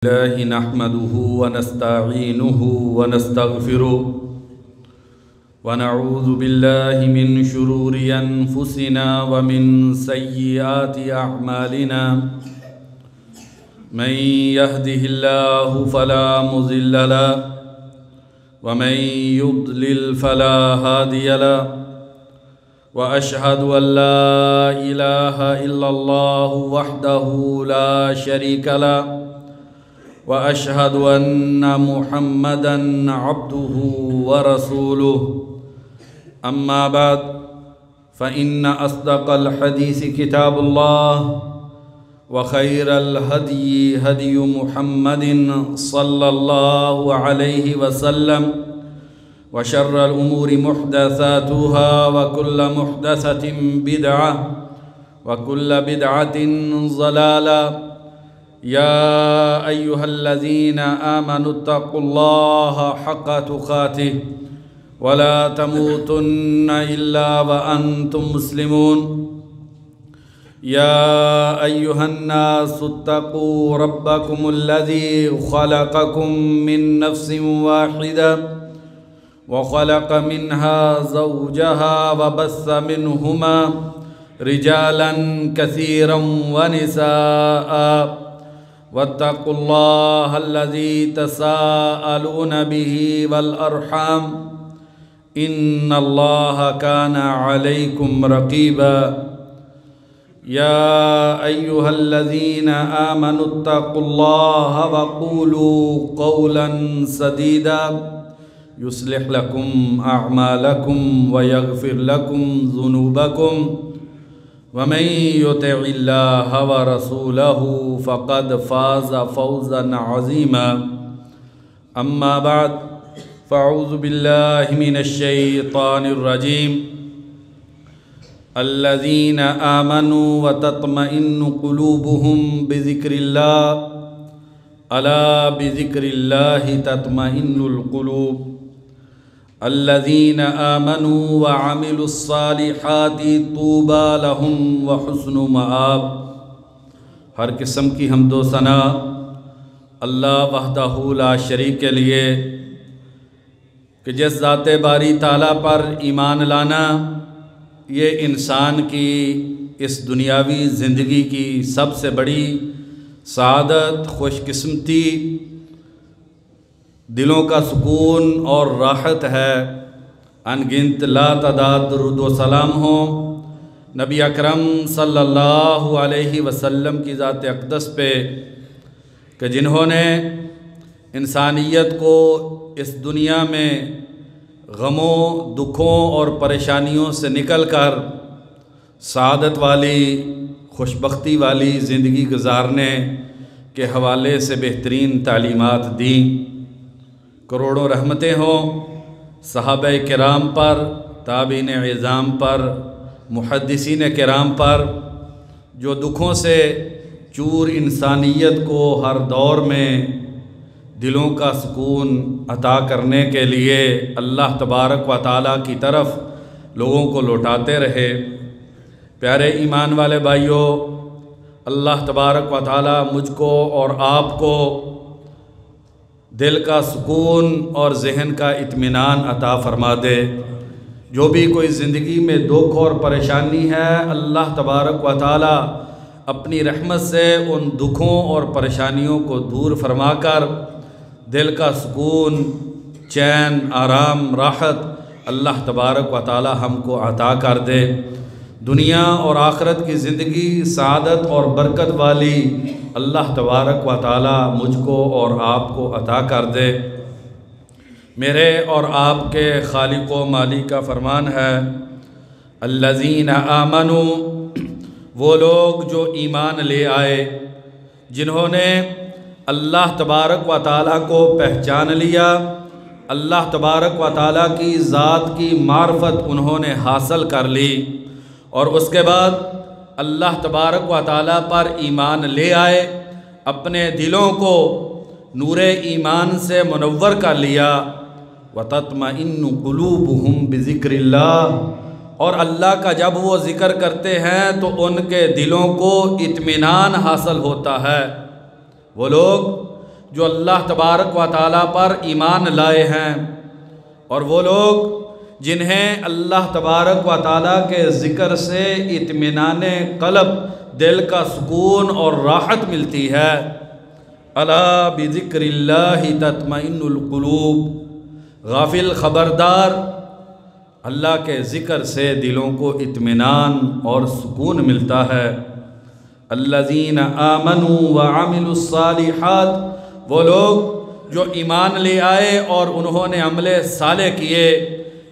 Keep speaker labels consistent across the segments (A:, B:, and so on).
A: الله نحمده ونستعينه ونستغفره ونعوذ بالله من شرور أنفسنا ومن سيئات أعمالنا من يهده الله فلا مضل له ومن يضلل فلا هادي له وأشهد أن لا إله إلا الله وحده لا شريك له وأشهد أن محمدًا عبده ورسوله أما بعد فإن أصدق الحديث كتاب الله وخير الهدي هدي محمد صلى الله عليه وسلم وشر الأمور محدثاتها وكل محدثة بدعة وكل بدعة ضلالة يا أيها الذين آمنوا اتقوا الله حق تقاته ولا تموتن إلا وأنتم مسلمون يا أيها الناس اتقوا ربكم الذي خلقكم من نفس واحدة وخلق منها زوجها وبث منهما رجالا كثيرا ونساء واتقوا الله الذي تساءلون به والأرحام إن الله كان عليكم رقيبا يا أيها الذين آمنوا اتقوا الله وقولوا قولا سديدا يصلح لكم أعمالكم ويغفر لكم ذنوبكم ومن يطع الله ورسوله فقد فاز فوزا عظيما أما بعد فأعوذ بالله من الشيطان الرجيم الذين آمنوا وتطمئن قلوبهم بذكر الله ألا بذكر الله تطمئن القلوب الذين آمنوا وعملوا الصالحات طوبى لهم وحسن مآب۔ ہر قسم کی حمد و ثنا اللہ وحدہ لا شریک کے لیے کہ جس ذات باری تعالیٰ پر ایمان لانا یہ انسان کی اس دنیاوی زندگی کی سب سے بڑی سعادت، خوش قسمتی، دلوں کا سکون اور راحت ہے۔ ان گنت لا تعداد درود و سلام ہوں نبی اکرم صلی اللہ علیہ وسلم کی ذات اقدس پہ کہ جنہوں نے انسانیت کو اس دنیا میں غموں، دکھوں اور پریشانیوں سے نکل کر سعادت والی، خوشبختی والی زندگی گزارنے کے حوالے سے بہترین تعلیمات دیں۔ کروڑوں رحمتیں ہوں صحابہ کرام پر، تابعین اعظام پر، محدثین کرام پر، جو دکھوں سے چور انسانیت کو ہر دور میں دلوں کا سکون عطا کرنے کے لیے اللہ تبارک و تعالیٰ کی طرف لوگوں کو لوٹاتے رہے۔ پیارے ایمان والے بھائیوں، اللہ تبارک و تعالیٰ مجھ کو اور آپ کو دل کا سکون اور ذہن کا اطمینان عطا فرما دے۔ جو بھی کوئی زندگی میں دکھ اور پریشانی ہے، اللہ تبارک و تعالیٰ اپنی رحمت سے ان دکھوں اور پریشانیوں کو دور فرما کر دل کا سکون، چین، آرام، راحت اللہ تبارک و تعالیٰ ہم کو عطا کر دے۔ دنیا اور آخرت کی زندگی سعادت اور برکت والی اللہ تبارک و تعالیٰ مجھ کو اور آپ کو عطا کر دے۔ میرے اور آپ کے خالق و مالک کا فرمان ہے الذین آمنوا، وہ لوگ جو ایمان لے آئے، جنہوں نے اللہ تبارک و تعالیٰ کو پہچان لیا، اللہ تبارک و تعالیٰ کی ذات کی معرفت انہوں نے حاصل کر لی، اور اس کے بعد اللہ تبارک و تعالیٰ پر ایمان لے آئے، اپنے دلوں کو نور ایمان سے منور کر لیا۔ وَتَطْمَئِنُّ قُلُوبُهُمْ بِذِكْرِ اللَّهِ، اور اللہ کا جب وہ ذکر کرتے ہیں تو ان کے دلوں کو اطمینان حاصل ہوتا ہے۔ وہ لوگ جو اللہ تبارک و تعالیٰ پر ایمان لائے ہیں، اور وہ لوگ جنہیں اللہ تبارک و تعالیٰ کے ذکر سے اطمینان قلب، دل کا سکون اور راحت ملتی ہے۔ الا بذکر اللہ تطمئن القلوب، غافل خبردار، اللہ کے ذکر سے دلوں کو اطمینان اور سکون ملتا ہے۔ الذین آمنوا وعملوا الصالحات، وہ لوگ جو ایمان لے آئے اور انہوں نے عمل صالح کیے،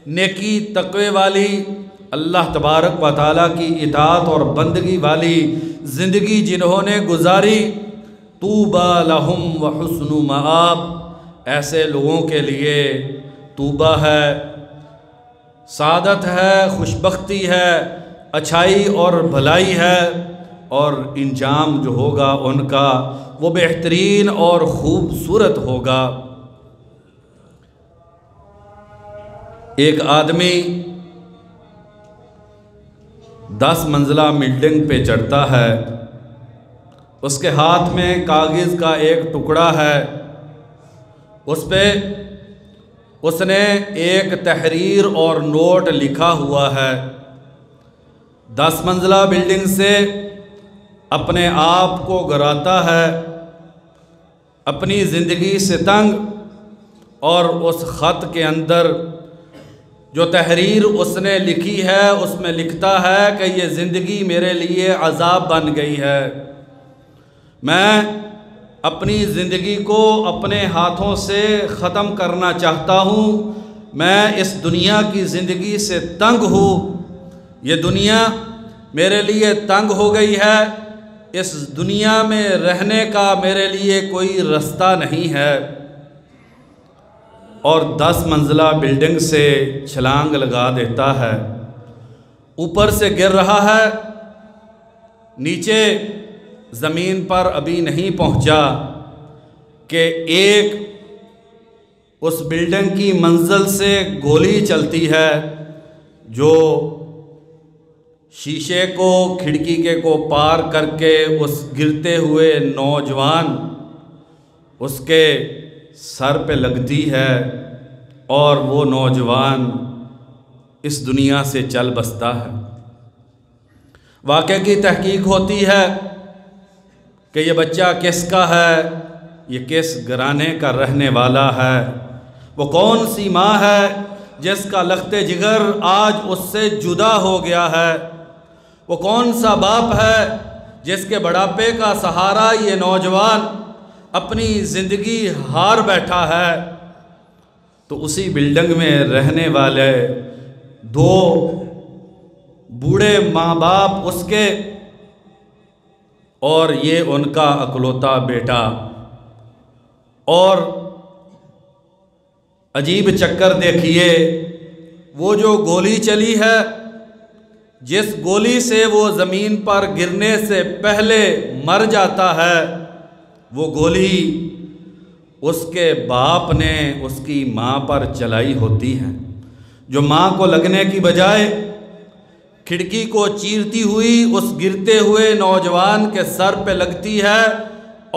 A: نیکی تقوی والی، اللہ تبارک و تعالیٰ کی اطاعت اور بندگی والی زندگی جنہوں نے گزاری، طوبیٰ لہم وحسن مآب، ایسے لوگوں کے لیے طوبیٰ ہے، سعادت ہے، خوشبختی ہے، اچھائی اور بھلائی ہے، اور انجام جو ہوگا ان کا وہ بہترین اور خوبصورت ہوگا۔ ایک آدمی 10 منزلہ بلڈنگ پہ چڑھتا ہے، اس کے ہاتھ میں کاغذ کا ایک ٹکڑا ہے، اس پہ اس نے ایک تحریر اور نوٹ لکھا ہوا ہے۔ 10 منزلہ بلڈنگ سے اپنے آپ کو گراتا ہے، اپنی زندگی سے تنگ، اور اس خط کے اندر جو تحریر اس نے لکھی ہے اس میں لکھتا ہے کہ یہ زندگی میرے لیے عذاب بن گئی ہے، میں اپنی زندگی کو اپنے ہاتھوں سے ختم کرنا چاہتا ہوں، میں اس دنیا کی زندگی سے تنگ ہوں، یہ دنیا میرے لیے تنگ ہو گئی ہے، اس دنیا میں رہنے کا میرے لیے کوئی رستہ نہیں ہے، اور 10 منزلہ بلڈنگ سے چھلانگ لگا دیتا ہے۔ اوپر سے گر رہا ہے، نیچے زمین پر ابھی نہیں پہنچا کہ ایک اس بلڈنگ کی منزل سے گولی چلتی ہے، جو شیشے کو، کھڑکی کے کو پار کر کے اس گرتے ہوئے نوجوان اس کے سر پہ لگتی ہے، اور وہ نوجوان اس دنیا سے چل بستا ہے۔ واقعے کی تحقیق ہوتی ہے کہ یہ بچہ کس کا ہے، یہ کس گھرانے کا رہنے والا ہے، وہ کون سی ماں ہے جس کا لخت جگر آج اس سے جدا ہو گیا ہے، وہ کون سا باپ ہے جس کے بڑھاپے کا سہارا یہ نوجوان اپنی زندگی ہار بیٹھا ہے۔ تو اسی بلڈنگ میں رہنے والے 2 بوڑھے ماں باپ اس کے، اور یہ ان کا اکلوتا بیٹا، اور عجیب چکر دیکھیے، وہ جو گولی چلی ہے، جس گولی سے وہ زمین پر گرنے سے پہلے مر جاتا ہے، وہ گولی اس کے باپ نے اس کی ماں پر چلائی ہوتی ہے، جو ماں کو لگنے کی بجائے کھڑکی کو چیرتی ہوئی اس گرتے ہوئے نوجوان کے سر پہ لگتی ہے،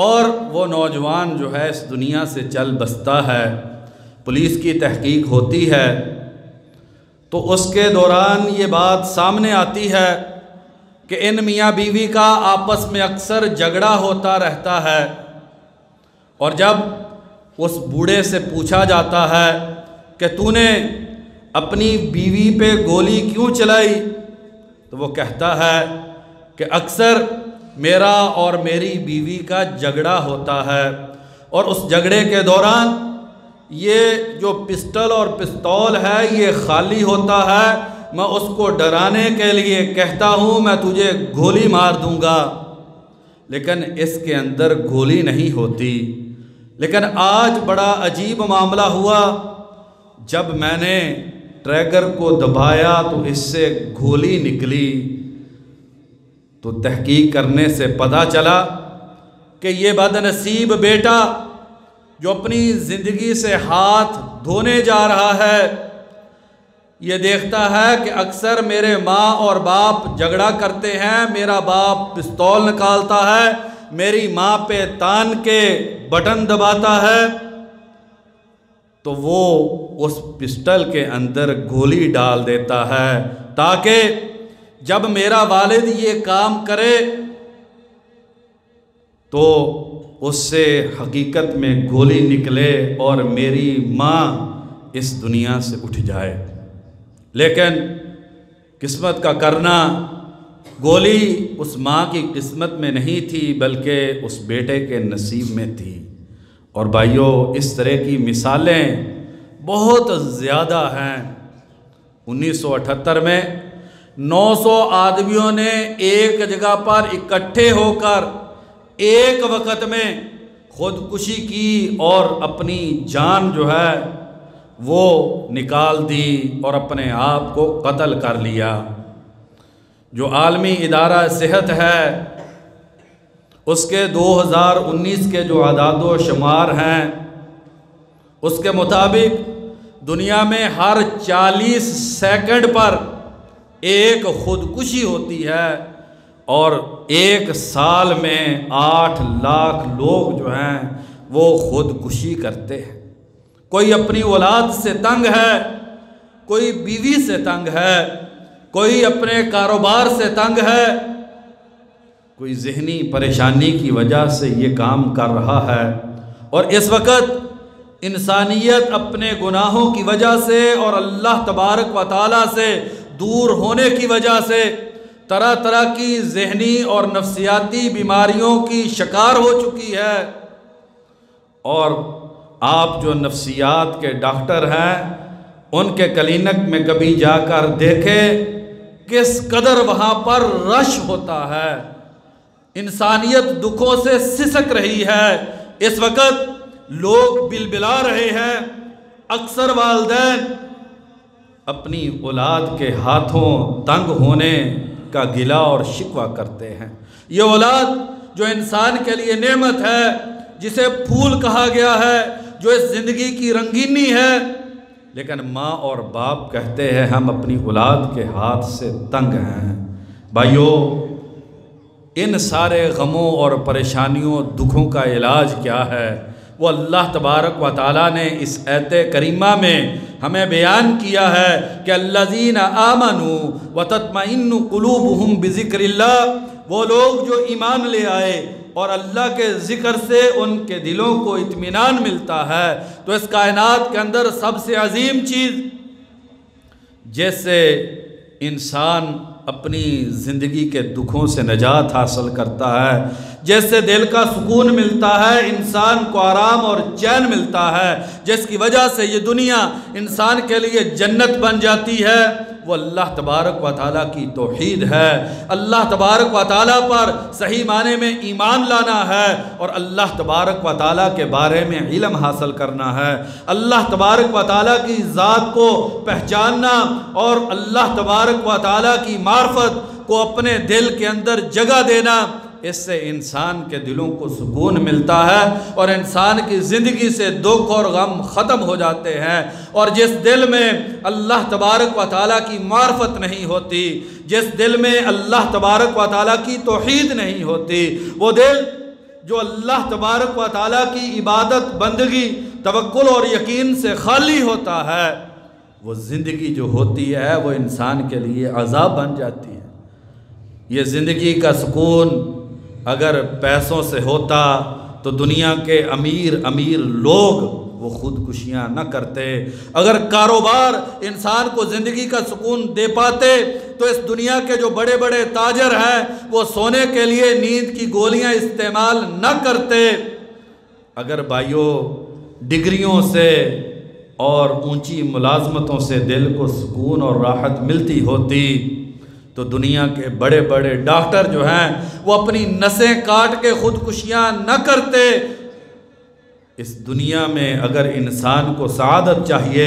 A: اور وہ نوجوان جو ہے اس دنیا سے چل بستا ہے۔ پولیس کی تحقیق ہوتی ہے تو اس کے دوران یہ بات سامنے آتی ہے کہ ان میاں بیوی کا آپس میں اکثر جھگڑا ہوتا رہتا ہے، اور جب اس بوڑھے سے پوچھا جاتا ہے کہ تو نے اپنی بیوی پہ گولی کیوں چلائی، تو وہ کہتا ہے کہ اکثر میرا اور میری بیوی کا جھگڑا ہوتا ہے، اور اس جھگڑے کے دوران یہ جو پسٹل اور پستول ہے یہ خالی ہوتا ہے، میں اس کو ڈرانے کے لیے کہتا ہوں میں تجھے گولی مار دوں گا، لیکن اس کے اندر گولی نہیں ہوتی۔ لیکن آج بڑا عجیب معاملہ ہوا، جب میں نے ٹریگر کو دبایا تو اس سے گولی نکلی، تو تحقیق کرنے سے پتہ چلا کہ یہ بد نصیب بیٹا جو اپنی زندگی سے ہاتھ دھونے جا رہا ہے، یہ دیکھتا ہے کہ اکثر میرے ماں اور باپ جھگڑا کرتے ہیں، میرا باپ پستول نکالتا ہے، میری ماں پہ تان کے بٹن دباتا ہے تو وہ اس پسٹل کے اندر گولی ڈال دیتا ہے تاکہ جب میرا والد یہ کام کرے تو اس سے حقیقت میں گولی نکلے اور میری ماں اس دنیا سے اٹھ جائے۔ لیکن قسمت کا کرنا، گولی اس ماں کی قسمت میں نہیں تھی بلکہ اس بیٹے کے نصیب میں تھی۔ اور بھائیو، اس طرح کی مثالیں بہت زیادہ ہیں۔ 1978 میں 900 آدمیوں نے ایک جگہ پر اکٹھے ہو کر ایک وقت میں خودکشی کی اور اپنی جان جو ہے وہ نکال دی اور اپنے آپ کو قتل کر لیا۔ جو عالمی ادارہ صحت ہے اس کے 2019 کے جو اعداد و شمار ہیں اس کے مطابق دنیا میں ہر 40 سیکنڈ پر ایک خودکشی ہوتی ہے اور ایک سال میں 8 لاکھ لوگ جو ہیں وہ خودکشی کرتے ہیں۔ کوئی اپنی اولاد سے تنگ ہے، کوئی بیوی سے تنگ ہے، کوئی اپنے کاروبار سے تنگ ہے، کوئی ذہنی پریشانی کی وجہ سے یہ کام کر رہا ہے۔ اور اس وقت انسانیت اپنے گناہوں کی وجہ سے اور اللہ تبارک و تعالیٰ سے دور ہونے کی وجہ سے طرح طرح کی ذہنی اور نفسیاتی بیماریوں کی شکار ہو چکی ہے۔ اور آپ جو نفسیات کے ڈاکٹر ہیں ان کے کلینک میں کبھی جا کر دیکھیں کس قدر وہاں پر رش ہوتا ہے۔ انسانیت دکھوں سے سسک رہی ہے۔ اس وقت لوگ بلبلا رہے ہیں۔ اکثر والدین اپنی اولاد کے ہاتھوں تنگ ہونے کا گلہ اور شکوہ کرتے ہیں۔ یہ اولاد جو انسان کے لیے نعمت ہے، جسے پھول کہا گیا ہے، جو اس زندگی کی رنگینی ہے، لیکن ماں اور باپ کہتے ہیں ہم اپنی اولاد کے ہاتھ سے تنگ ہیں۔ بھائیو، ان سارے غموں اور پریشانیوں دکھوں کا علاج کیا ہے؟ وہ اللہ تبارک و تعالیٰ نے اس آیت کریمہ میں ہمیں بیان کیا ہے کہ الذین آمنوا وتطمئن قلوبہم بذکر اللہ، وہ لوگ جو ایمان لے آئے اور اللہ کے ذکر سے ان کے دلوں کو اطمینان ملتا ہے۔ تو اس کائنات کے اندر سب سے عظیم چیز جیسے انسان اپنی زندگی کے دکھوں سے نجات حاصل کرتا ہے، جیسے دل کا سکون ملتا ہے، انسان کو آرام اور چین ملتا ہے، جس کی وجہ سے یہ دنیا انسان کے لیے جنت بن جاتی ہے، وہ اللہ تبارک و تعالیٰ کی توحید ہے۔ اللہ تبارک و تعالیٰ پر صحیح معنی میں ایمان لانا ہے اور اللہ تبارک و تعالیٰ کے بارے میں علم حاصل کرنا ہے، اللہ تبارک و تعالیٰ کی ذات کو پہچاننا اور اللہ تبارک و تعالیٰ کی معرفت کو اپنے دل کے اندر جگہ دینا۔ اس سے انسان کے دلوں کو سکون ملتا ہے اور انسان کی زندگی سے دکھ اور غم ختم ہو جاتے ہیں۔ اور جس دل میں اللہ تبارک و تعالیٰ کی معرفت نہیں ہوتی، جس دل میں اللہ تبارک و تعالیٰ کی توحید نہیں ہوتی، وہ دل جو اللہ تبارک و تعالیٰ کی عبادت، بندگی، توکل اور یقین سے خالی ہوتا ہے، وہ زندگی جو ہوتی ہے وہ انسان کے لیے عذاب بن جاتی ہے۔ یہ زندگی کا سکون اگر پیسوں سے ہوتا تو دنیا کے امیر لوگ وہ خودکشیاں نہ کرتے۔ اگر کاروبار انسان کو زندگی کا سکون دے پاتے تو اس دنیا کے جو بڑے بڑے تاجر ہیں وہ سونے کے لیے نیند کی گولیاں استعمال نہ کرتے۔ اگر بھائیوں ڈگریوں سے اور اونچی ملازمتوں سے دل کو سکون اور راحت ملتی ہوتی تو دنیا کے بڑے بڑے ڈاکٹر جو ہیں وہ اپنی نسیں کاٹ کے خودکشیاں نہ کرتے۔ اس دنیا میں اگر انسان کو سعادت چاہیے،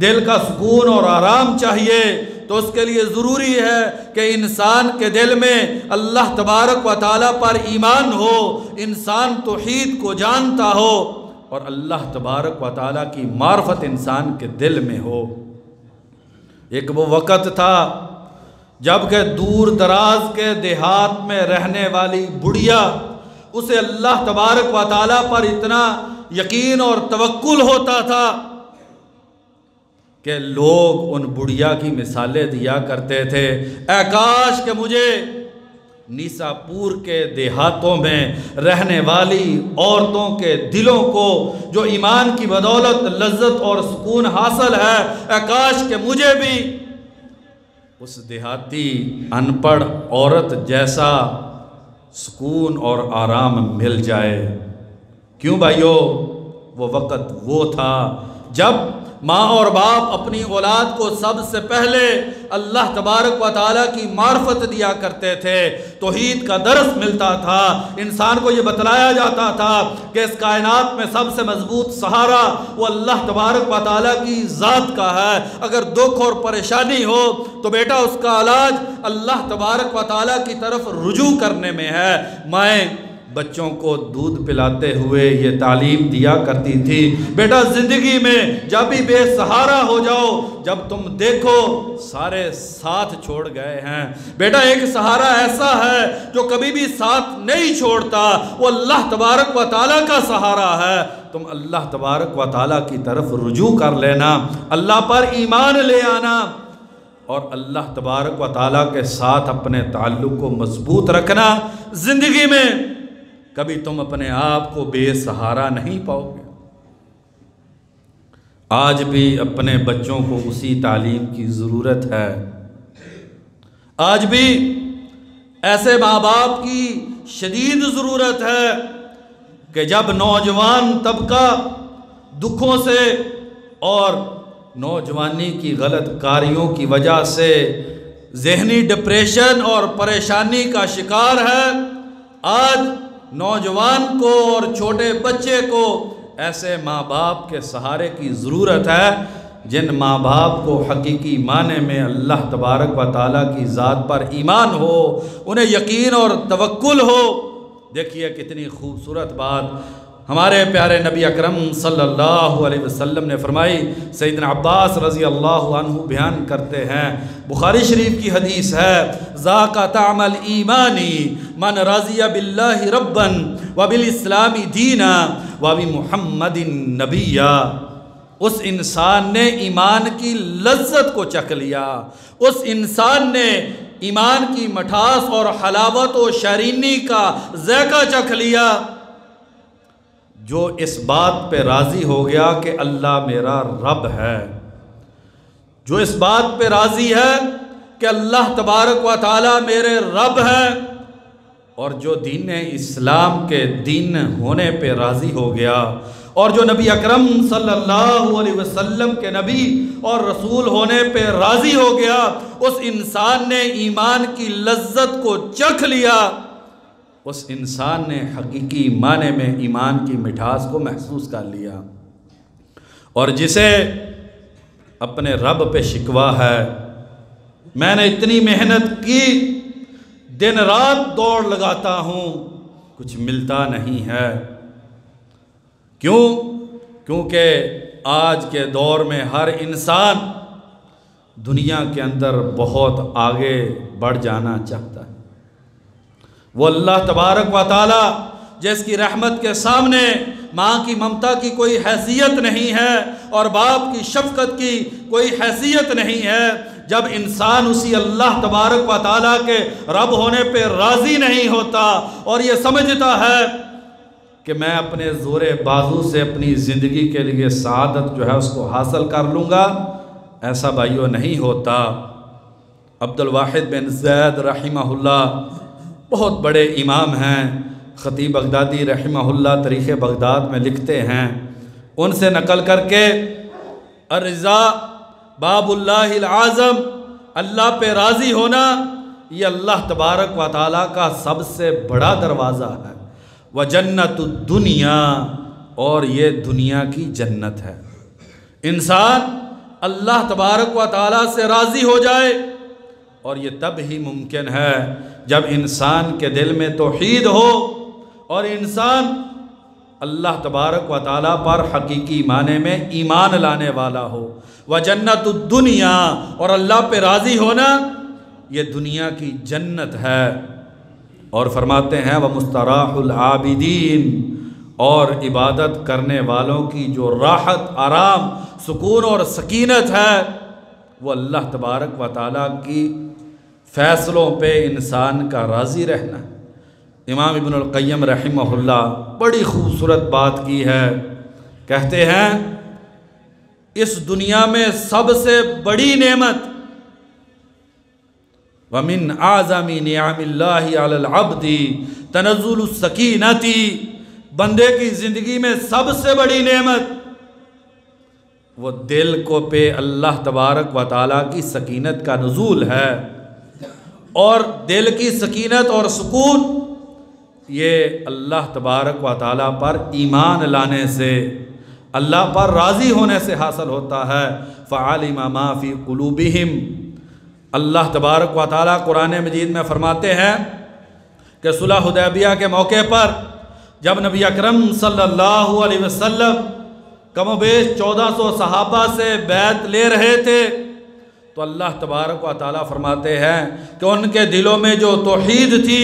A: دل کا سکون اور آرام چاہیے، تو اس کے لیے ضروری ہے کہ انسان کے دل میں اللہ تبارک و تعالیٰ پر ایمان ہو، انسان توحید کو جانتا ہو اور اللہ تبارک و تعالیٰ کی معرفت انسان کے دل میں ہو۔ ایک وہ وقت تھا جب کہ دور دراز کے دیہات میں رہنے والی بڑھیا اسے اللہ تبارک و تعالیٰ پر اتنا یقین اور توکل ہوتا تھا کہ لوگ ان بڑھیا کی مثالیں دیا کرتے تھے، اے کاش کہ مجھے نیسا پور کے دیہاتوں میں رہنے والی عورتوں کے دلوں کو جو ایمان کی بدولت لذت اور سکون حاصل ہے، اے کاش کہ مجھے بھی اس دیہاتی ان پڑھ عورت جیسا سکون اور آرام مل جائے۔ کیوں بھائیو؟ وہ وقت وہ تھا جب ماں اور باپ اپنی اولاد کو سب سے پہلے اللہ تبارک و تعالیٰ کی معرفت دیا کرتے تھے، توحید کا درس ملتا تھا، انسان کو یہ بتلایا جاتا تھا کہ اس کائنات میں سب سے مضبوط سہارا وہ اللہ تبارک و تعالیٰ کی ذات کا ہے۔ اگر دکھ اور پریشانی ہو تو بیٹا اس کا علاج اللہ تبارک و تعالیٰ کی طرف رجوع کرنے میں ہے۔ مائیں بچوں کو دودھ پلاتے ہوئے یہ تعلیم دیا کرتی تھی، بیٹا زندگی میں جب بھی بے سہارا ہو جاؤ، جب تم دیکھو سارے ساتھ چھوڑ گئے ہیں، بیٹا ایک سہارا ایسا ہے جو کبھی بھی ساتھ نہیں چھوڑتا، وہ اللہ تبارک و تعالیٰ کا سہارا ہے۔ تم اللہ تبارک و تعالیٰ کی طرف رجوع کر لینا، اللہ پر ایمان لے آنا، اور اللہ تبارک و تعالیٰ کے ساتھ اپنے تعلق کو مضبوط رکھنا۔ زندگی میں کبھی تم اپنے آپ کو بے سہارا نہیں پاؤ گے۔ آج بھی اپنے بچوں کو اسی تعلیم کی ضرورت ہے۔ آج بھی ایسے ماں باپ کی شدید ضرورت ہے کہ جب نوجوان طبقہ دکھوں سے اور نوجوانی کی غلط کاریوں کی وجہ سے ذہنی ڈپریشن اور پریشانی کا شکار ہے، آج نوجوان کو اور چھوٹے بچے کو ایسے ماں باپ کے سہارے کی ضرورت ہے جن ماں باپ کو حقیقی معنی میں اللہ تبارک و تعالیٰ کی ذات پر ایمان ہو، انہیں یقین اور توکل ہو۔ دیکھیے کتنی خوبصورت بات ہمارے پیارے نبی اکرم صلی اللہ علیہ وسلم نے فرمائی۔ سیدنا عباس رضی اللہ عنہ بیان کرتے ہیں، بخاری شریف کی حدیث ہے، ذاق طعم الایمان من رضی باللہ ربا وبالاسلام دینا وبمحمد نبیا۔ اس انسان نے ایمان کی لذت کو چکھ لیا، اس انسان نے ایمان کی مٹھاس اور حلاوت و شیرینی کا ذائقہ چکھ لیا، جو اس بات پہ راضی ہو گیا کہ اللہ میرا رب ہے، جو اس بات پہ راضی ہے کہ اللہ تبارک و تعالیٰ میرے رب ہے، اور جو دین اسلام کے دین ہونے پہ راضی ہو گیا، اور جو نبی اکرم صلی اللہ علیہ وسلم کے نبی اور رسول ہونے پہ راضی ہو گیا، اس انسان نے ایمان کی لذت کو چکھ لیا، اس انسان نے حقیقی معنی میں ایمان کی مٹھاس کو محسوس کر لیا۔ اور جسے اپنے رب پہ شکوہ ہے، میں نے اتنی محنت کی، دن رات دوڑ لگاتا ہوں، کچھ ملتا نہیں ہے، کیونکہ آج کے دور میں ہر انسان دنیا کے اندر بہت آگے بڑھ جانا چاہتا ہے۔ وہ اللہ تبارک و تعالیٰ جس کی رحمت کے سامنے ماں کی ممتا کی کوئی حیثیت نہیں ہے اور باپ کی شفقت کی کوئی حیثیت نہیں ہے، جب انسان اسی اللہ تبارک و تعالیٰ کے رب ہونے پہ راضی نہیں ہوتا اور یہ سمجھتا ہے کہ میں اپنے زور بازو سے اپنی زندگی کے لیے سعادت جو ہے اس کو حاصل کر لوں گا، ایسا بھائیو نہیں ہوتا۔ عبد الواحد بن زید رحمہ اللہ بہت بڑے امام ہیں، خطیب بغدادی رحمہ اللہ تاریخ بغداد میں لکھتے ہیں، ان سے نقل کر کے، الرضا باب اللہ العظم، اللہ پہ راضی ہونا یہ اللہ تبارک و تعالیٰ کا سب سے بڑا دروازہ ہے، وجنت الدنیا، اور یہ دنیا کی جنت ہے۔ انسان اللہ تبارک و تعالیٰ سے راضی ہو جائے، اور یہ تب ہی ممکن ہے جب انسان کے دل میں توحید ہو اور انسان اللہ تبارک و تعالیٰ پر حقیقی معنی میں ایمان لانے والا ہو۔ وجنت الدنیا، اور اللہ پہ راضی ہونا یہ دنیا کی جنت ہے۔ اور فرماتے ہیں وَمُسْتَرَاحُ الْعَابِدِينَ، اور عبادت کرنے والوں کی جو راحت، آرام، سکون اور سکینت ہے وہ اللہ تبارک و تعالیٰ کی فیصلوں پہ انسان کا راضی رہنا۔ امام ابن القیم رحمہ اللہ بڑی خوبصورت بات کی ہے، کہتے ہیں اس دنیا میں سب سے بڑی نعمت وَمِنْ أَعْظَمِ نِعَمِ اللَّهِ عَلَى الْعَبْدِ تَنَزُّلُ السَّكِينَةِ، بندے کی زندگی میں سب سے بڑی نعمت وہ دل کو پہ اللہ تبارک و تعالیٰ کی سکینت کا نزول ہے۔ اور دل کی سکینت اور سکون یہ اللہ تبارک و تعالیٰ پر ایمان لانے سے، اللہ پر راضی ہونے سے حاصل ہوتا ہے۔ فَعَلِمَ مَا فِي قُلُوبِهِمْ، اللہ تبارک و تعالیٰ قرآن مجید میں فرماتے ہیں کہ صلح حدیبیہ کے موقع پر جب نبی اکرم صلی اللہ علیہ وسلم کم و بیش 1400 صحابہ سے بیعت لے رہے تھے تو اللہ تبارک و تعالیٰ فرماتے ہیں کہ ان کے دلوں میں جو توحید تھی،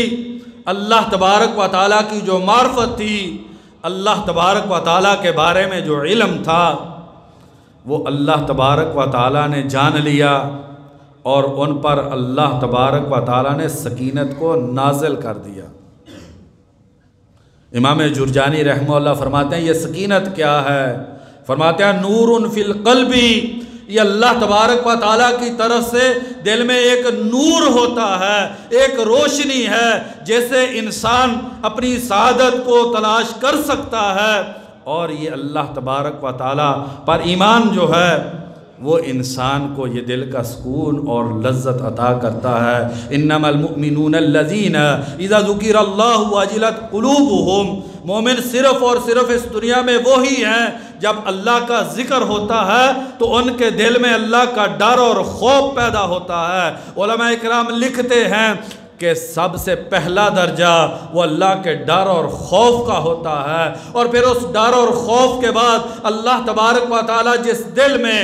A: اللہ تبارک و تعالیٰ کی جو معرفت تھی، اللہ تبارک و تعالیٰ کے بارے میں جو علم تھا، وہ اللہ تبارک و تعالیٰ نے جان لیا اور ان پر اللہ تبارک و تعالیٰ نے سکینت کو نازل کر دیا۔ امام جرجانی رحمہ اللہ فرماتے ہیں یہ سکینت کیا ہے؟ فرماتے ہیں نور فی القلب، یہ اللہ تبارک و تعالیٰ کی طرف سے دل میں ایک نور ہوتا ہے، ایک روشنی ہے جیسے انسان اپنی سعادت کو تلاش کر سکتا ہے، اور یہ اللہ تبارک و تعالیٰ پر ایمان جو ہے وہ انسان کو یہ دل کا سکون اور لذت عطا کرتا ہے۔ انما المؤمنون الذین اذا ذکر اللہ وجلت قلوبہم، مومن صرف اور صرف اس دنیا میں وہی ہیں جب اللہ کا ذکر ہوتا ہے تو ان کے دل میں اللہ کا ڈر اور خوف پیدا ہوتا ہے۔ علماء اکرام لکھتے ہیں کہ سب سے پہلا درجہ وہ اللہ کے ڈر اور خوف کا ہوتا ہے، اور پھر اس ڈر اور خوف کے بعد اللہ تبارک و تعالیٰ جس دل میں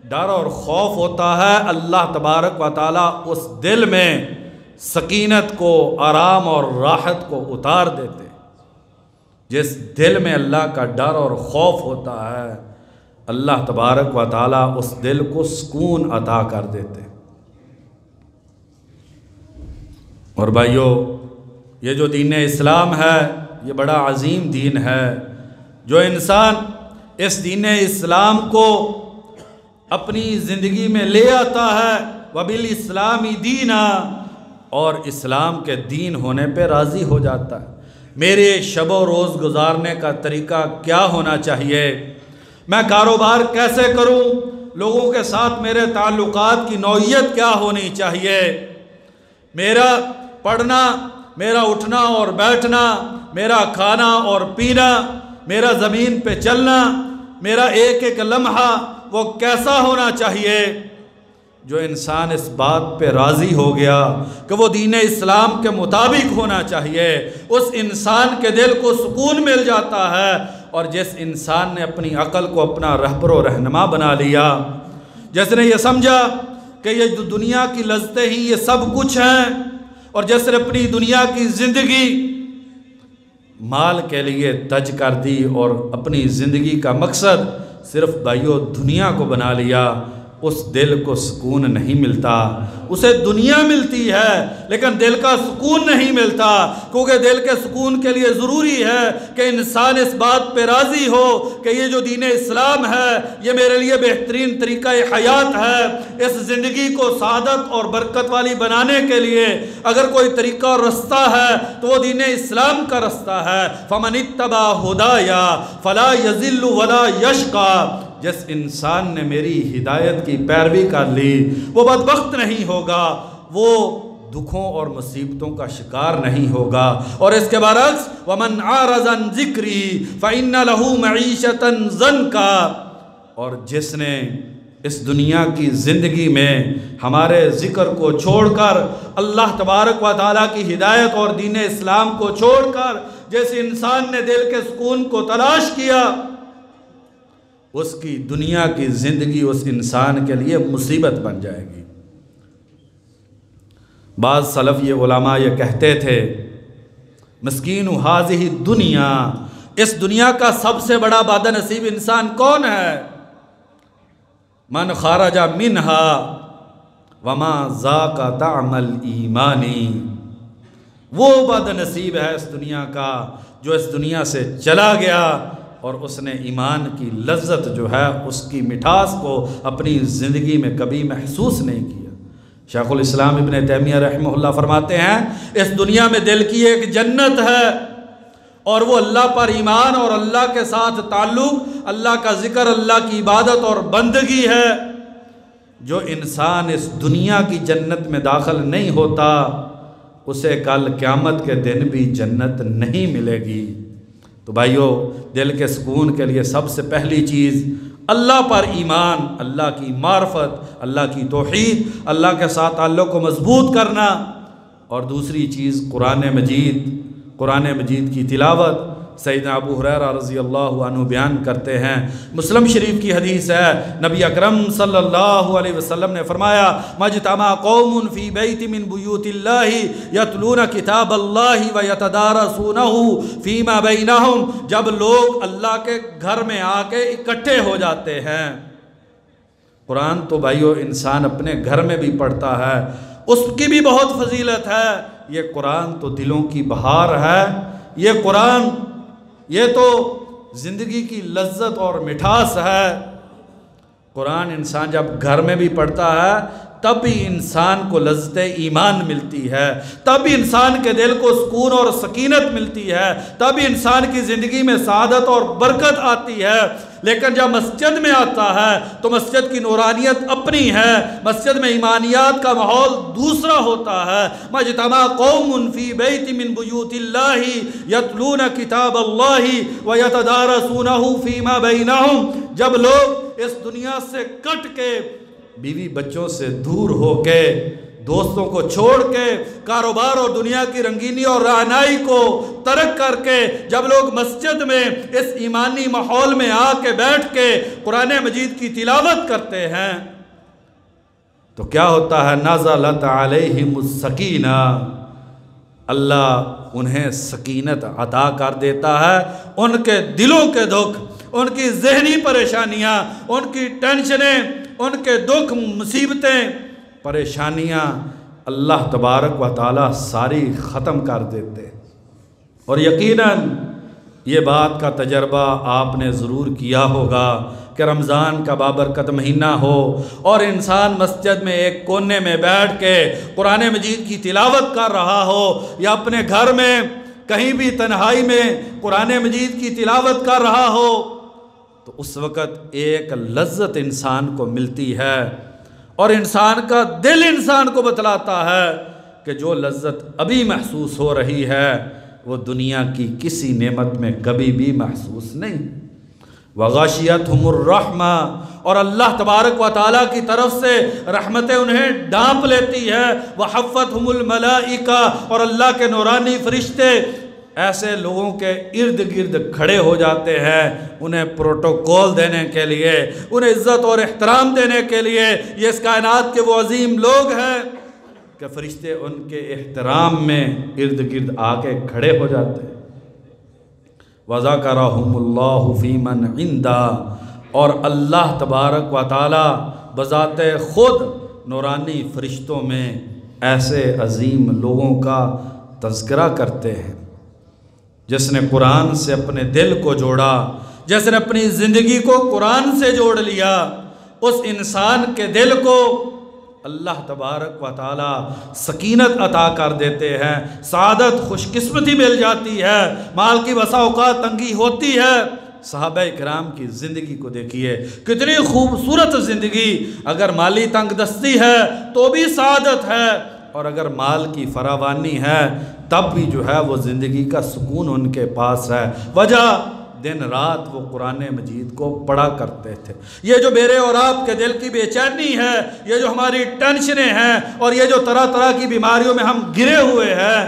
A: ڈر اور خوف ہوتا ہے، اللہ تبارک و تعالیٰ اس دل میں سکینت کو، آرام اور راحت کو اتار دیتے۔ جس دل میں اللہ کا ڈر اور خوف ہوتا ہے، اللہ تبارک و تعالیٰ اس دل کو سکون عطا کر دیتے۔ اور بھائیو، یہ جو دین اسلام ہے یہ بڑا عظیم دین ہے۔ جو انسان اس دین اسلام کو اپنی زندگی میں لے آتا ہے وَبِالْإِسْلَامِ دِينًا، اور اسلام کے دین ہونے پہ راضی ہو جاتا ہے۔ میرے شب و روز گزارنے کا طریقہ کیا ہونا چاہیے، میں کاروبار کیسے کروں، لوگوں کے ساتھ میرے تعلقات کی نوعیت کیا ہونی چاہیے، میرا پڑھنا، میرا اٹھنا اور بیٹھنا، میرا کھانا اور پینا، میرا زمین پہ چلنا، میرا ایک ایک لمحہ وہ کیسا ہونا چاہیے۔ جو انسان اس بات پہ راضی ہو گیا کہ وہ دین اسلام کے مطابق ہونا چاہیے، اس انسان کے دل کو سکون مل جاتا ہے۔ اور جس انسان نے اپنی عقل کو اپنا رہبر و رہنما بنا لیا، جس نے یہ سمجھا کہ یہ دنیا کی لذتیں ہی یہ سب کچھ ہیں، اور جس نے اپنی دنیا کی زندگی مال کے لیے تج کر دی اور اپنی زندگی کا مقصد صرف بھائیو دنیا کو بنا لیا، اس دل کو سکون نہیں ملتا۔ اسے دنیا ملتی ہے لیکن دل کا سکون نہیں ملتا، کیونکہ دل کے سکون کے لیے ضروری ہے کہ انسان اس بات پہ راضی ہو کہ یہ جو دین اسلام ہے یہ میرے لیے بہترین طریقہ حیات ہے۔ اس زندگی کو سعادت اور برکت والی بنانے کے لیے اگر کوئی طریقہ اور رستہ ہے تو وہ دین اسلام کا رستہ ہے۔ فَمَنِ اتَّبَعَ هُدَايَ فَلَا يَضِلُّ وَلَا يَشْقَى، جس انسان نے میری ہدایت کی پیروی کر لی وہ بدبخت نہیں ہوگا، وہ دکھوں اور مصیبتوں کا شکار نہیں ہوگا۔ اور اس کے برعکس وَمَنْ أَعْرَضَ عَنْ ذِكْرِي فَإِنَّ لَهُ مَعِيشَةً ضَنْكًا، اور جس نے اس دنیا کی زندگی میں ہمارے ذکر کو چھوڑ کر اللہ تبارک و تعالیٰ کی ہدایت اور دین اسلام کو چھوڑ کر جس انسان نے دل کے سکون کو تلاش کیا، اس کی دنیا کی زندگی اس انسان کے لیے مصیبت بن جائے گی۔ بعض سلف یہ علماء یہ کہتے تھے مسکین حاضی دنیا، اس دنیا کا سب سے بڑا بد نصیب انسان کون ہے؟ من خرج منہا وما ذاق طعم الایمانی، وہ بد نصیب ہے اس دنیا کا جو اس دنیا سے چلا گیا اور اس نے ایمان کی لذت جو ہے اس کی مٹھاس کو اپنی زندگی میں کبھی محسوس نہیں کیا۔ شیخ الاسلام ابن تیمیہ رحمہ اللہ فرماتے ہیں اس دنیا میں دل کی ایک جنت ہے اور وہ اللہ پر ایمان اور اللہ کے ساتھ تعلق، اللہ کا ذکر، اللہ کی عبادت اور بندگی ہے۔ جو انسان اس دنیا کی جنت میں داخل نہیں ہوتا اسے کل قیامت کے دن بھی جنت نہیں ملے گی۔ تو بھائیو، دل کے سکون کے لیے سب سے پہلی چیز اللہ پر ایمان، اللہ کی معرفت، اللہ کی توحید، اللہ کے ساتھ تعلق کو مضبوط کرنا، اور دوسری چیز قرآن مجید کی تلاوت۔ سیدنا ابو ہریرہ رضی اللہ عنہ بیان کرتے ہیں، مسلم شریف کی حدیث ہے، نبی اکرم صلی اللہ علیہ وسلم نے فرمایا مجتمع قوم فی بیت من بیوت اللہ یتلون کتاب اللہ ویتدارسونہ فیما بینہم، جب لوگ اللہ کے گھر میں آ کے اکٹھے ہو جاتے ہیں۔ قرآن تو بھائیو انسان اپنے گھر میں بھی پڑھتا ہے، اس کی بھی بہت فضیلت ہے۔ یہ قرآن تو دلوں کی بہار ہے، یہ قرآن یہ تو زندگی کی لذت اور مٹھاس ہے۔ قرآن انسان جب گھر میں بھی پڑھتا ہے تب بھی انسان کو لذت ایمان ملتی ہے، تب بھی انسان کے دل کو سکون اور سکینت ملتی ہے، تب بھی انسان کی زندگی میں سعادت اور برکت آتی ہے۔ لیکن جب مسجد میں آتا ہے تو مسجد کی نورانیت اپنی ہے، مسجد میں ایمانیات کا ماحول دوسرا ہوتا ہے۔ مجتمع قوم فی بیت من بیوت اللہ یتلون کتاب اللہ ویتدارسونہ فیما بینہم، جب لوگ اس دنیا سے کٹ کے، بیوی بچوں سے دور ہو کے، دوستوں کو چھوڑ کے، کاروبار اور دنیا کی رنگینی اور رعنائی کو ترک کر کے، جب لوگ مسجد میں اس ایمانی ماحول میں آ کے بیٹھ کے قرآن مجید کی تلاوت کرتے ہیں تو کیا ہوتا ہے؟ نزلت علیہم السکینہ، اللہ انہیں سکینت عطا کر دیتا ہے۔ ان کے دلوں کے دکھ، ان کی ذہنی پریشانیاں، ان کی ٹینشنیں، ان کے دکھ، مصیبتیں، پریشانیاں اللہ تبارک و تعالیٰ ساری ختم کر دیتے۔ اور یقیناً یہ بات کا تجربہ آپ نے ضرور کیا ہوگا کہ رمضان کا بابرکت مہینہ ہو اور انسان مسجد میں ایک کونے میں بیٹھ کے قرآن مجید کی تلاوت کر رہا ہو، یا اپنے گھر میں کہیں بھی تنہائی میں قرآن مجید کی تلاوت کر رہا ہو، تو اس وقت ایک لذت انسان کو ملتی ہے، اور انسان کا دل انسان کو بتلاتا ہے کہ جو لذت ابھی محسوس ہو رہی ہے وہ دنیا کی کسی نعمت میں کبھی بھی محسوس نہیں۔ وغاشیتہم الرحمہ، اور اللہ تبارک و تعالیٰ کی طرف سے رحمتیں انہیں ڈانپ لیتی ہے۔ وحفتہم الملائکہ، اور اللہ کے نورانی فرشتے ایسے لوگوں کے ارد گرد کھڑے ہو جاتے ہیں انہیں پروٹوکول دینے کے لیے، انہیں عزت اور احترام دینے کے لیے۔ یہ اس کائنات کے وہ عظیم لوگ ہیں کہ فرشتے ان کے احترام میں ارد گرد آ کے کھڑے ہو جاتے ہیں۔ وَذَكَرَهُمُ اللَّهُ فِي مَنْ عِنْدَهُ، اور اللہ تبارک و تعالی بذات خود نورانی فرشتوں میں ایسے عظیم لوگوں کا تذکرہ کرتے ہیں جس نے قرآن سے اپنے دل کو جوڑا، جس نے اپنی زندگی کو قرآن سے جوڑ لیا، اس انسان کے دل کو اللہ تبارک و تعالی سکینت عطا کر دیتے ہیں، سعادت، خوش قسمتی مل جاتی ہے۔ مال کی بسا اوقات تنگی ہوتی ہے، صحابہ کرام کی زندگی کو دیکھیے، کتنی خوبصورت زندگی۔ اگر مالی تنگ دستی ہے تو بھی سعادت ہے، اور اگر مال کی فراوانی ہے تب بھی جو ہے وہ زندگی کا سکون ان کے پاس ہے۔ وجہ دن رات وہ قرآن مجید کو پڑھا کرتے تھے۔ یہ جو میرے اور آپ کے دل کی بے چینی ہے، یہ جو ہماری ٹینشنیں ہیں، اور یہ جو طرح طرح کی بیماریوں میں ہم گرے ہوئے ہیں،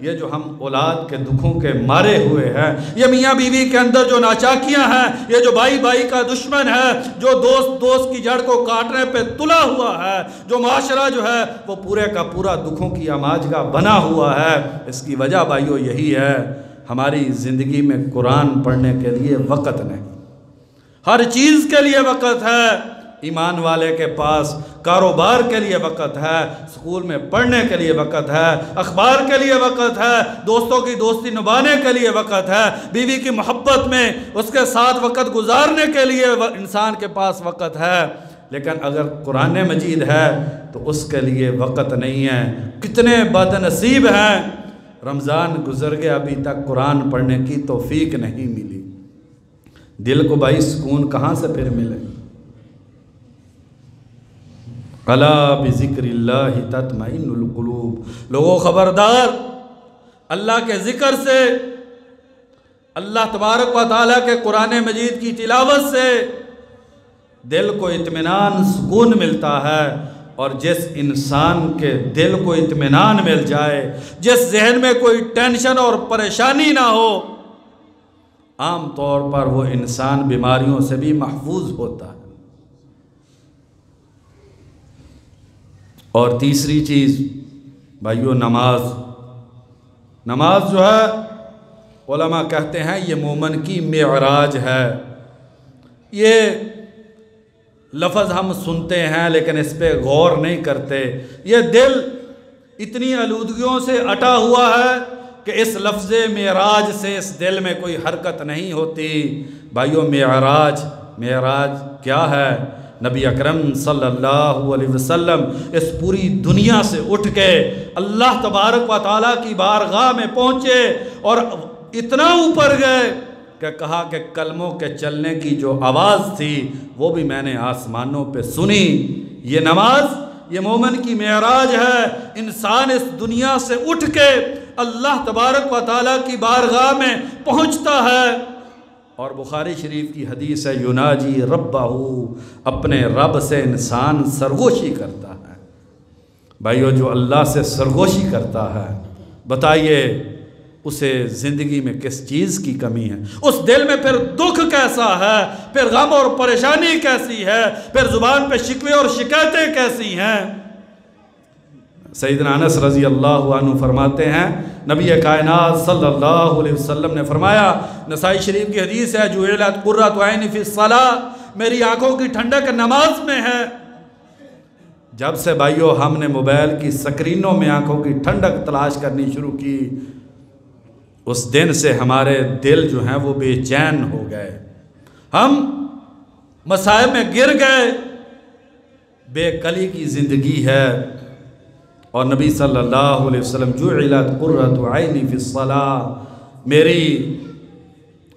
A: یہ جو ہم اولاد کے دکھوں کے مارے ہوئے ہیں، یہ میاں بیوی کے اندر جو ناچاکیاں ہیں، یہ جو بھائی بھائی کا دشمن ہے، جو دوست دوست کی جڑ کو کاٹنے پہ تلا ہوا ہے، جو معاشرہ جو ہے وہ پورے کا پورا دکھوں کی آماجگاہ بنا ہوا ہے، اس کی وجہ بھائیو یہی ہے، ہماری زندگی میں قرآن پڑھنے کے لیے وقت نہیں۔ ہر چیز کے لیے وقت ہے، ایمان والے کے پاس کاروبار کے لیے وقت ہے، سکول میں پڑھنے کے لیے وقت ہے، اخبار کے لیے وقت ہے، دوستوں کی دوستی نبھانے کے لیے وقت ہے، بیوی کی محبت میں اس کے ساتھ وقت گزارنے کے لیے انسان کے پاس وقت ہے، لیکن اگر قرآن مجید ہے تو اس کے لیے وقت نہیں ہے۔ کتنے بد نصیب ہیں، رمضان گزر گیا ابھی تک قرآن پڑھنے کی توفیق نہیں ملی۔ دل کو بھائی سکون کہاں سے پھر ملے؟ الا بذکر اللہ تطمئن القلوب، لوگوں خبردار، اللہ کے ذکر سے، اللہ تبارک و تعالیٰ کے قرآن مجید کی تلاوت سے دل کو اطمینان سکون ملتا ہے، اور جس انسان کے دل کو اطمینان مل جائے، جس ذہن میں کوئی ٹینشن اور پریشانی نہ ہو، عام طور پر وہ انسان بیماریوں سے بھی محفوظ ہوتا ہے۔ اور تیسری چیز بھائیو، نماز جو ہے، علماء کہتے ہیں یہ مومن کی معراج ہے۔ یہ لفظ ہم سنتے ہیں لیکن اس پہ غور نہیں کرتے۔ یہ دل اتنی آلودگیوں سے اٹا ہوا ہے کہ اس لفظ معراج سے اس دل میں کوئی حرکت نہیں ہوتی۔ بھائیو، معراج کیا ہے؟ نبی اکرم صلی اللہ علیہ وسلم اس پوری دنیا سے اٹھ کے اللہ تبارک و تعالیٰ کی بارگاہ میں پہنچے اور اتنا اوپر گئے کہ کہا کہ کلموں کے چلنے کی جو آواز تھی وہ بھی میں نے آسمانوں پہ سنی۔ یہ نماز، یہ مومن کی معراج ہے۔ انسان اس دنیا سے اٹھ کے اللہ تبارک و تعالیٰ کی بارگاہ میں پہنچتا ہے، اور بخاری شریف کی حدیث ہے، یناجی ربہ، اپنے رب سے انسان سرگوشی کرتا ہے۔ بھائیو، جو اللہ سے سرگوشی کرتا ہے، بتائیے اسے زندگی میں کس چیز کی کمی ہے؟ اس دل میں پھر دکھ کیسا ہے، پھر غم اور پریشانی کیسی ہے، پھر زبان پہ شکوے اور شکایتیں کیسی ہیں؟ سیدنا انس رضی اللہ عنہ فرماتے ہیں، نبی کائنات صلی اللہ علیہ وسلم نے فرمایا، نسائی شریف کی حدیث ہے، جعلت قرۃ عینی فی الصلاۃ، میری آنکھوں کی ٹھنڈک نماز میں ہے۔ جب سے بھائیو ہم نے موبائل کی سکرینوں میں آنکھوں کی ٹھنڈک تلاش کرنی شروع کی، اس دن سے ہمارے دل جو ہیں وہ بے چین ہو گئے، ہم مسائل میں گر گئے، بے کلی کی زندگی ہے۔ اور نبی صلی اللہ علیہ وسلم، جعلت قرۃ عینی فی الصلاۃ، میری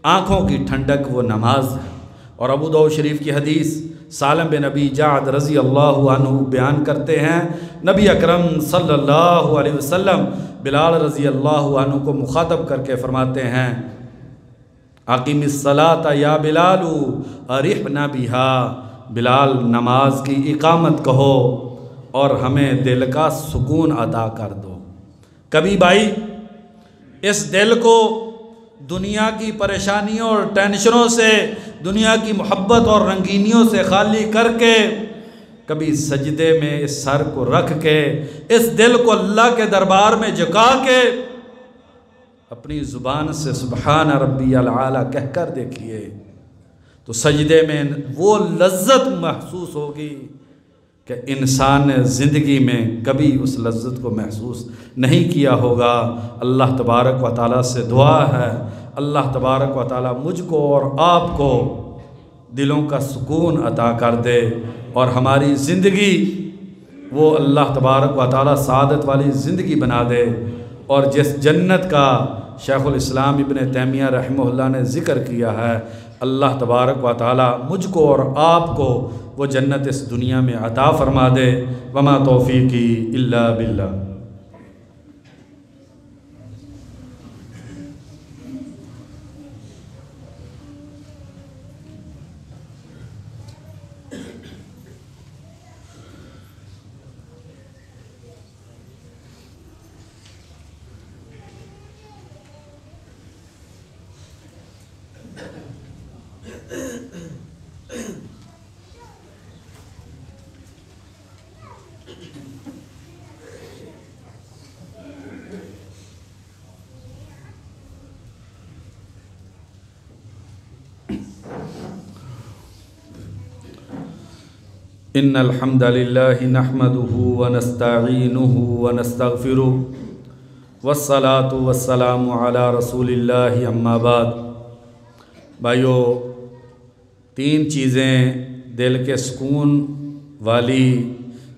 A: آنکھوں کی ٹھنڈک وہ نماز ہے۔ اور ابو داؤد شریف کی حدیث، سالم بن ابی جعد رضی اللہ عنہ بیان کرتے ہیں، نبی اکرم صلی اللہ علیہ وسلم بلال رضی اللہ عنہ کو مخاطب کر کے فرماتے ہیں، اقیم الصلاۃ یا بلال ارحنا بہا، بلال نماز کی اقامت کہو اور ہمیں دل کا سکون عطا کر دو۔ کبھی بھائی اس دل کو دنیا کی پریشانیوں اور ٹینشنوں سے، دنیا کی محبت اور رنگینیوں سے خالی کر کے، کبھی سجدے میں اس سر کو رکھ کے، اس دل کو اللہ کے دربار میں جھکا کے، اپنی زبان سے سبحان ربی العالی کہہ کر دیکھیے، تو سجدے میں وہ لذت محسوس ہوگی کہ انسان نے زندگی میں کبھی اس لذت کو محسوس نہیں کیا ہوگا۔ اللہ تبارک و تعالیٰ سے دعا ہے، اللہ تبارک و تعالیٰ مجھ کو اور آپ کو دلوں کا سکون عطا کر دے، اور ہماری زندگی وہ اللہ تبارک و تعالیٰ سعادت والی زندگی بنا دے، اور جس جنت کا شیخ الاسلام ابن تیمیہ رحمہ اللہ نے ذکر کیا ہے، اللہ تبارک و تعالیٰ مجھ کو اور آپ کو وہ جنت اس دنیا میں عطا فرما دے۔ وما توفیقی الا باللہ۔ إن الحمد لله نحمده ونستعينه ونستغفره والصلاة والسلام على رسول الله اما بعد۔ بھائیو، تین چیزیں دل کے سکون والی،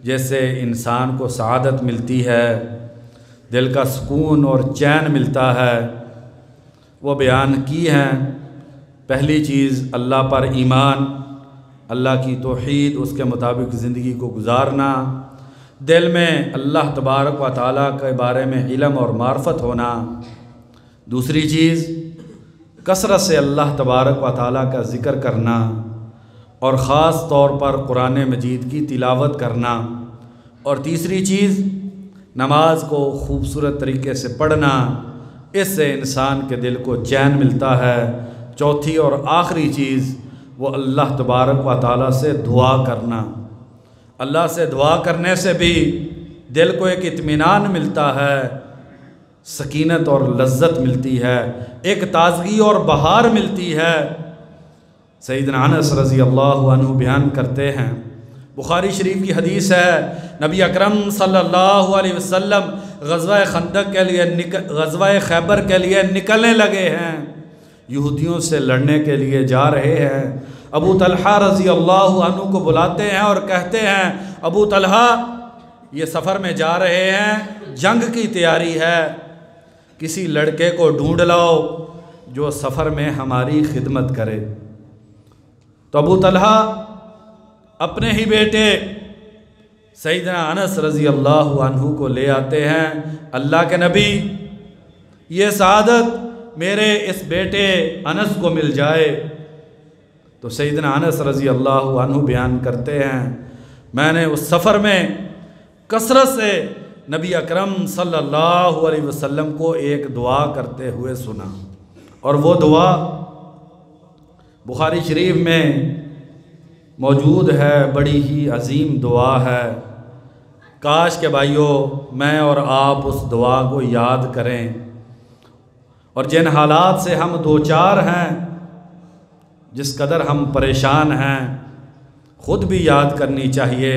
A: جیسے انسان کو سعادت ملتی ہے، دل کا سکون اور چین ملتا ہے، وہ بیان کی ہیں۔ پہلی چیز اللہ پر ایمان، اللہ کی توحید، اس کے مطابق زندگی کو گزارنا، دل میں اللہ تبارک و تعالیٰ کے بارے میں علم اور معرفت ہونا۔ دوسری چیز کثرت سے اللہ تبارک و تعالیٰ کا ذکر کرنا، اور خاص طور پر قرآن مجید کی تلاوت کرنا۔ اور تیسری چیز نماز کو خوبصورت طریقے سے پڑھنا، اس سے انسان کے دل کو چین ملتا ہے۔ چوتھی اور آخری چیز وہ اللہ تبارک و تعالیٰ سے دعا کرنا۔ اللہ سے دعا کرنے سے بھی دل کو ایک اطمینان ملتا ہے، سکینت اور لذت ملتی ہے، ایک تازگی اور بہار ملتی ہے۔ سیدنا انس رضی اللہ عنہ بیان کرتے ہیں، بخاری شریف کی حدیث ہے، نبی اکرم صلی اللہ علیہ وسلم غزوہ خندق کے لیے غزوہ خیبر کے لیے نکلنے لگے ہیں، یہودیوں سے لڑنے کے لیے جا رہے ہیں۔ ابو طلحہ رضی اللہ عنہ کو بلاتے ہیں اور کہتے ہیں، ابو طلحہ یہ سفر میں جا رہے ہیں، جنگ کی تیاری ہے، کسی لڑکے کو ڈھونڈ لاؤ جو سفر میں ہماری خدمت کرے۔ تو ابو طلحہ اپنے ہی بیٹے سیدنا انس رضی اللہ عنہ کو لے آتے ہیں، اللہ کے نبی یہ سعادت میرے اس بیٹے انس کو مل جائے۔ تو سیدنا انس رضی اللہ عنہ بیان کرتے ہیں، میں نے اس سفر میں کثرت سے نبی اکرم صلی اللہ علیہ وسلم کو ایک دعا کرتے ہوئے سنا، اور وہ دعا بخاری شریف میں موجود ہے، بڑی ہی عظیم دعا ہے۔ کاش کہ بھائیو میں اور آپ اس دعا کو یاد کریں، اور جن حالات سے ہم دوچار ہیں، جس قدر ہم پریشان ہیں، خود بھی یاد کرنی چاہیے،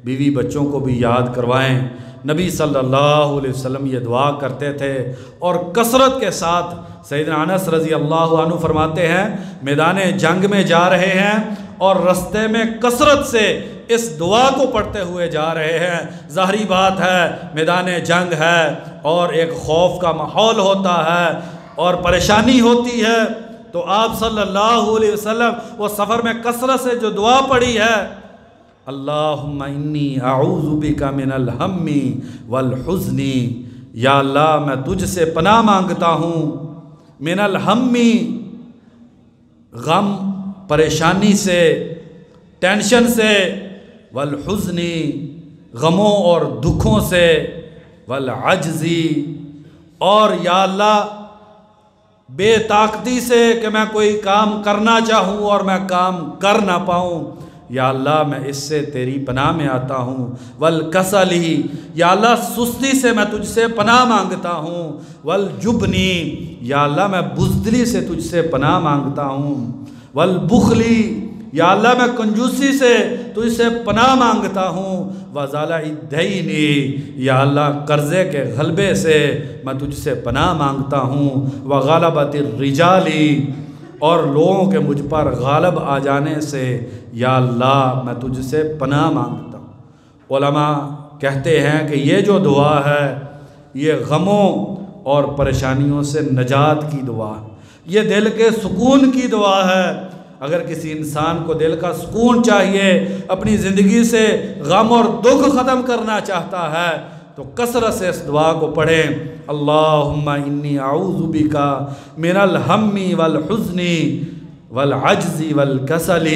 A: بیوی بچوں کو بھی یاد کروائیں۔ نبی صلی اللہ علیہ وسلم یہ دعا کرتے تھے، اور کثرت کے ساتھ سیدنا انس رضی اللہ عنہ فرماتے ہیں، میدان جنگ میں جا رہے ہیں اور رستے میں کثرت سے اس دعا کو پڑھتے ہوئے جا رہے ہیں۔ ظاہری بات ہے، میدان جنگ ہے اور ایک خوف کا ماحول ہوتا ہے اور پریشانی ہوتی ہے، تو آپ صلی اللہ علیہ وسلم وہ سفر میں کثرت سے جو دعا پڑھی ہے، اللہم انی اعوذ بک من الہم والحزن، یا اللہ میں تجھ سے پناہ مانگتا ہوں، من الہم غم پریشانی سے، ٹینشن سے، والحزن غموں اور دکھوں سے، والعجز اور یا اللہ بے طاقتی سے کہ میں کوئی کام کرنا چاہوں اور میں کام کر نہ پاؤں، یا اللہ میں اس سے تیری پناہ میں آتا ہوں، والکسل یا اللہ سستی سے میں تجھ سے پناہ مانگتا ہوں، والجبن یا اللہ میں بزدلی سے تجھ سے پناہ مانگتا ہوں، والبخل یا اللہ میں کنجوسی سے تجھ سے پناہ مانگتا ہوں، وَزَالَ الدَّيْنِ یا اللہ قرضے کے غلبے سے میں تجھ سے پناہ مانگتا ہوں، وَغَلَبَةِ الرِّجَالِ اور لوگوں کے مجھ پر غالب آ جانے سے یا اللہ میں تجھ سے پناہ مانگتا ہوں۔ علماء کہتے ہیں کہ یہ جو دعا ہے یہ غموں اور پریشانیوں سے نجات کی دعا ہے، یہ دل کے سکون کی دعا ہے۔ اگر کسی انسان کو دل کا سکون چاہیے، اپنی زندگی سے غم اور دکھ ختم کرنا چاہتا ہے، تو کثرت سے اس دعا کو پڑھیں، اللہم انی اعوذ بک من الہم والحزن والعجز والکسل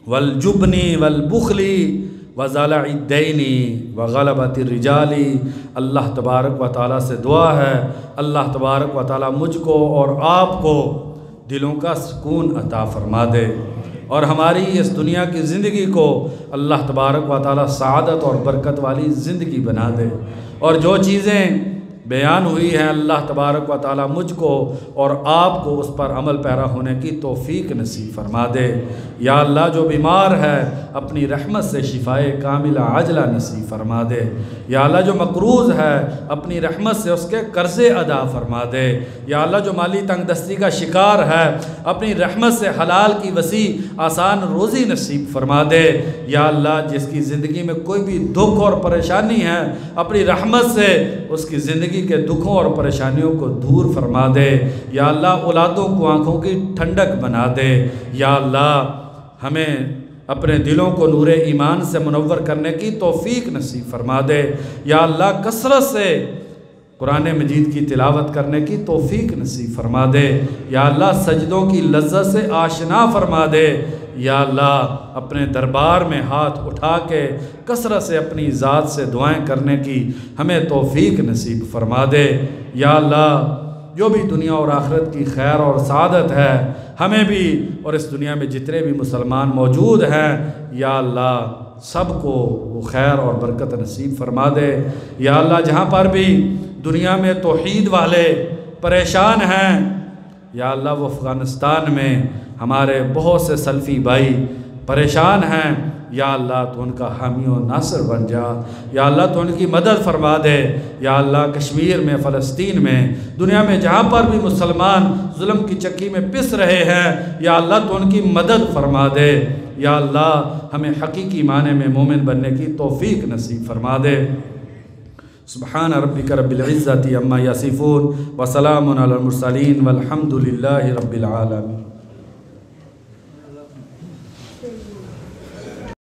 A: والجبن والبخل وضلع الدین وغلبۃ الرجال۔ اللہ تبارک و تعالیٰ سے دعا ہے، اللہ تبارک و تعالیٰ مجھ کو اور آپ کو دلوں کا سکون عطا فرما دے، اور ہماری اس دنیا کی زندگی کو اللہ تبارک و تعالیٰ سعادت اور برکت والی زندگی بنا دے، اور جو چیزیں بیان ہوئی ہے، اللہ تبارک و تعالی مجھ کو اور آپ کو اس پر عمل پیرا ہونے کی توفیق نصیب فرما دے۔ یا اللہ جو بیمار ہے اپنی رحمت سے شفائے کاملہ عاجلہ نصیب فرما دے۔ یا اللہ جو مقروض ہے اپنی رحمت سے اس کے قرضے ادا فرما دے۔ یا اللہ جو مالی تنگ دستی کا شکار ہے اپنی رحمت سے حلال کی وسیع آسان روزی نصیب فرما دے۔ یا اللہ جس کی زندگی میں کوئی بھی دکھ اور پریشانی ہے اپنی رحمت سے اس کی زندگی کے دکھوں اور پریشانیوں کو دور فرما دے۔ یا اللہ اولادوں کو آنکھوں کی ٹھنڈک بنا دے۔ یا اللہ ہمیں اپنے دلوں کو نور ایمان سے منور کرنے کی توفیق نصیب فرما دے۔ یا اللہ کثرت سے قرآن مجید کی تلاوت کرنے کی توفیق نصیب فرما دے۔ یا اللہ سجدوں کی لذت سے آشنا فرما دے۔ یا اللہ اپنے دربار میں ہاتھ اٹھا کے کثرت سے اپنی ذات سے دعائیں کرنے کی ہمیں توفیق نصیب فرما دے۔ یا اللہ جو بھی دنیا اور آخرت کی خیر اور سعادت ہے ہمیں بھی اور اس دنیا میں جتنے بھی مسلمان موجود ہیں یا اللہ سب کو وہ خیر اور برکت نصیب فرما دے۔ یا اللہ جہاں پر بھی دنیا میں توحید والے پریشان ہیں یا اللہ وہ افغانستان میں ہمارے بہت سے سلفی بھائی پریشان ہیں یا اللہ تو ان کا حامی و ناصر بن جا۔ یا اللہ تو ان کی مدد فرما دے۔ یا اللہ کشمیر میں فلسطین میں دنیا میں جہاں پر بھی مسلمان ظلم کی چکی میں پس رہے ہیں یا اللہ تو ان کی مدد فرما دے۔ یا اللہ ہمیں حقیقی معنی میں مومن بننے کی توفیق نصیب فرما دے۔ سبحان ربک رب العزت عما یصفون وسلام علی المرسلین والحمد للہ رب العالمین۔